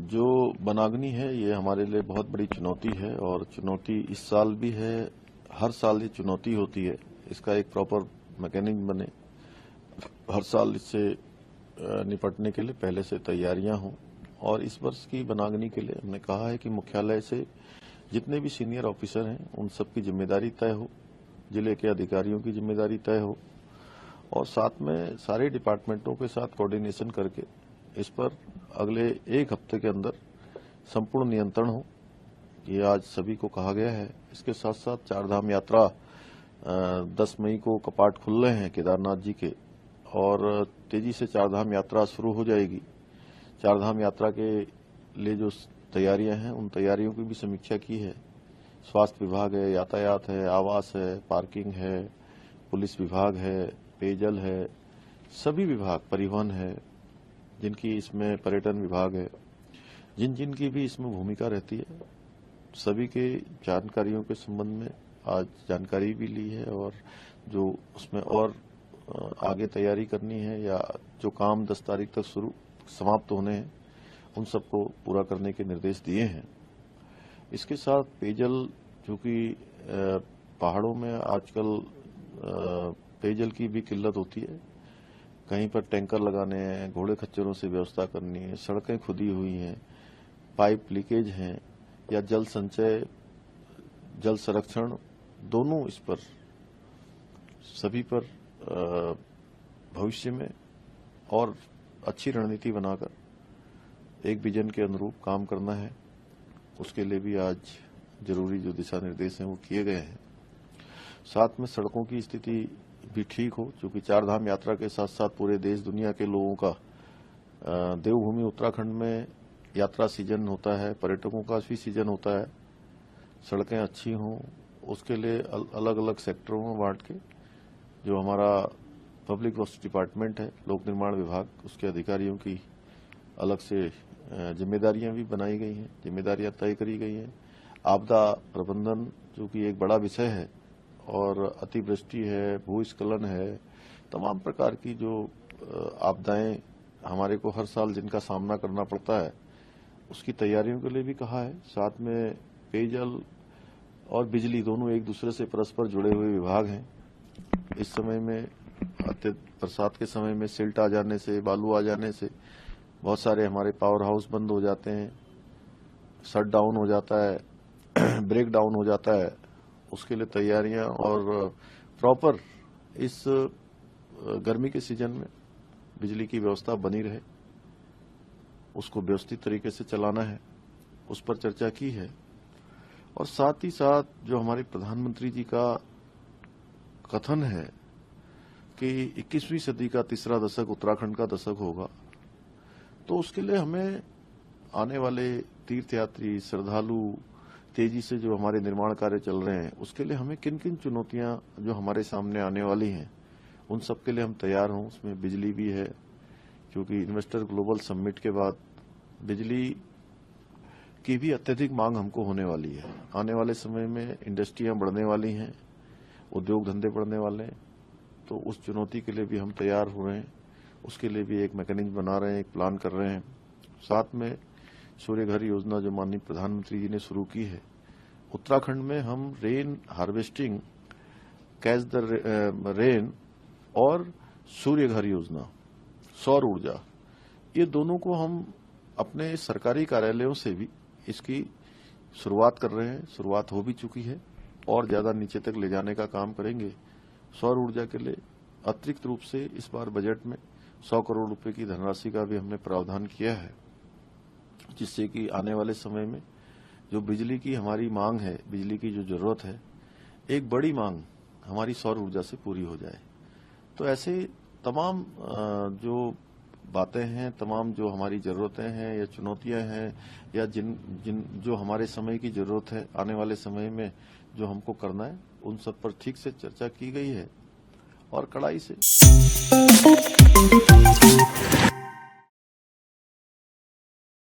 जो वनाग्नि है ये हमारे लिए बहुत बड़ी चुनौती है और चुनौती इस साल भी है। हर साल ये चुनौती होती है, इसका एक प्रॉपर मैकेनिज्म बने, हर साल इससे निपटने के लिए पहले से तैयारियां हों। और इस वर्ष की वनाग्नि के लिए हमने कहा है कि मुख्यालय से जितने भी सीनियर ऑफिसर हैं उन सबकी जिम्मेदारी तय हो, जिले के अधिकारियों की जिम्मेदारी तय हो और साथ में सारे डिपार्टमेंटों के साथ कोऑर्डिनेशन करके इस पर अगले एक हफ्ते के अंदर संपूर्ण नियंत्रण हो। ये आज सभी को कहा गया है। इसके साथ साथ चारधाम यात्रा 10 मई को कपाट खुल रहे हैं केदारनाथ जी के और तेजी से चारधाम यात्रा शुरू हो जाएगी। चारधाम यात्रा के लिए जो तैयारियां हैं उन तैयारियों की भी समीक्षा की है। स्वास्थ्य विभाग है, यातायात है, आवास है, पार्किंग है, पुलिस विभाग है, पेयजल है, सभी विभाग, परिवहन है, जिनकी इसमें पर्यटन विभाग है, जिन जिन की भी इसमें भूमिका रहती है, सभी के जानकारियों के संबंध में आज जानकारी भी ली है और जो उसमें और आगे तैयारी करनी है या जो काम 10 तारीख तक समाप्त होने हैं उन सबको पूरा करने के निर्देश दिए हैं। इसके साथ पेयजल, चूंकि पहाड़ों में आजकल पेयजल की भी किल्लत होती है, कहीं पर टैंकर लगाने हैं, घोड़े खच्चरों से व्यवस्था करनी है, सड़कें खुदी हुई हैं, पाइप लीकेज हैं या जल संचय, जल संरक्षण, दोनों इस पर सभी पर भविष्य में और अच्छी रणनीति बनाकर एक विजन के अनुरूप काम करना है। उसके लिए भी आज जरूरी जो दिशा निर्देश हैं वो किए गए हैं। साथ में सड़कों की स्थिति भी ठीक हो, क्योंकि चारधाम यात्रा के साथ साथ पूरे देश दुनिया के लोगों का देवभूमि उत्तराखंड में यात्रा सीजन होता है, पर्यटकों का भी सीजन होता है। सड़कें अच्छी हों उसके लिए अलग अलग सेक्टरों में बांट के जो हमारा पब्लिक वर्क्स डिपार्टमेंट है, लोक निर्माण विभाग, उसके अधिकारियों की अलग से जिम्मेदारियां भी बनाई गई हैं, जिम्मेदारियां तय करी गई हैं। आपदा प्रबंधन जो कि एक बड़ा विषय है और अतिवृष्टि है, भूस्खलन है, तमाम प्रकार की जो आपदाएं हमारे को हर साल जिनका सामना करना पड़ता है उसकी तैयारियों के लिए भी कहा है। साथ में पेयजल और बिजली दोनों एक दूसरे से परस्पर जुड़े हुए विभाग हैं। इस समय में बरसात के समय में सिल्ट आ जाने से, बालू आ जाने से बहुत सारे हमारे पावर हाउस बंद हो जाते हैं, शट डाउन हो जाता है, ब्रेक डाउन हो जाता है। उसके लिए तैयारियां और प्रॉपर इस गर्मी के सीजन में बिजली की व्यवस्था बनी रहे, उसको व्यवस्थित तरीके से चलाना है, उस पर चर्चा की है। और साथ ही साथ जो हमारे प्रधानमंत्री जी का कथन है कि 21वीं सदी का तीसरा दशक उत्तराखंड का दशक होगा, तो उसके लिए हमें आने वाले तीर्थयात्री, श्रद्धालु, तेजी से जो हमारे निर्माण कार्य चल रहे हैं उसके लिए हमें किन किन चुनौतियां जो हमारे सामने आने वाली हैं उन सब के लिए हम तैयार हों। उसमें बिजली भी है, क्योंकि इन्वेस्टर ग्लोबल समिट के बाद बिजली की भी अत्यधिक मांग हमको होने वाली है। आने वाले समय में इंडस्ट्रियां बढ़ने वाली हैं, उद्योग धंधे बढ़ने वाले हैं, तो उस चुनौती के लिए भी हम तैयार हो रहे हैं। उसके लिए भी एक मैकेनिज्म बना रहे हैं, एक प्लान कर रहे हैं। साथ में सूर्य घर योजना जो माननीय प्रधानमंत्री जी ने शुरू की है, उत्तराखंड में हम rain harvesting, catch the rain और सूर्य घर योजना, सौर ऊर्जा, ये दोनों को हम अपने सरकारी कार्यालयों से भी इसकी शुरुआत कर रहे हैं। शुरुआत हो भी चुकी है और ज्यादा नीचे तक ले जाने का काम करेंगे। सौर ऊर्जा के लिए अतिरिक्त रूप से इस बार बजट में 100 करोड़ रुपए की धनराशि का भी हमने प्रावधान किया है, जिससे कि आने वाले समय में जो बिजली की हमारी मांग है, बिजली की जो जरूरत है, एक बड़ी मांग हमारी सौर ऊर्जा से पूरी हो जाए। तो ऐसे तमाम जो बातें हैं, तमाम जो हमारी जरूरतें हैं या चुनौतियां हैं या जिन जो हमारे समय की जरूरत है, आने वाले समय में जो हमको करना है, उन सब पर ठीक से चर्चा की गई है और कड़ाई से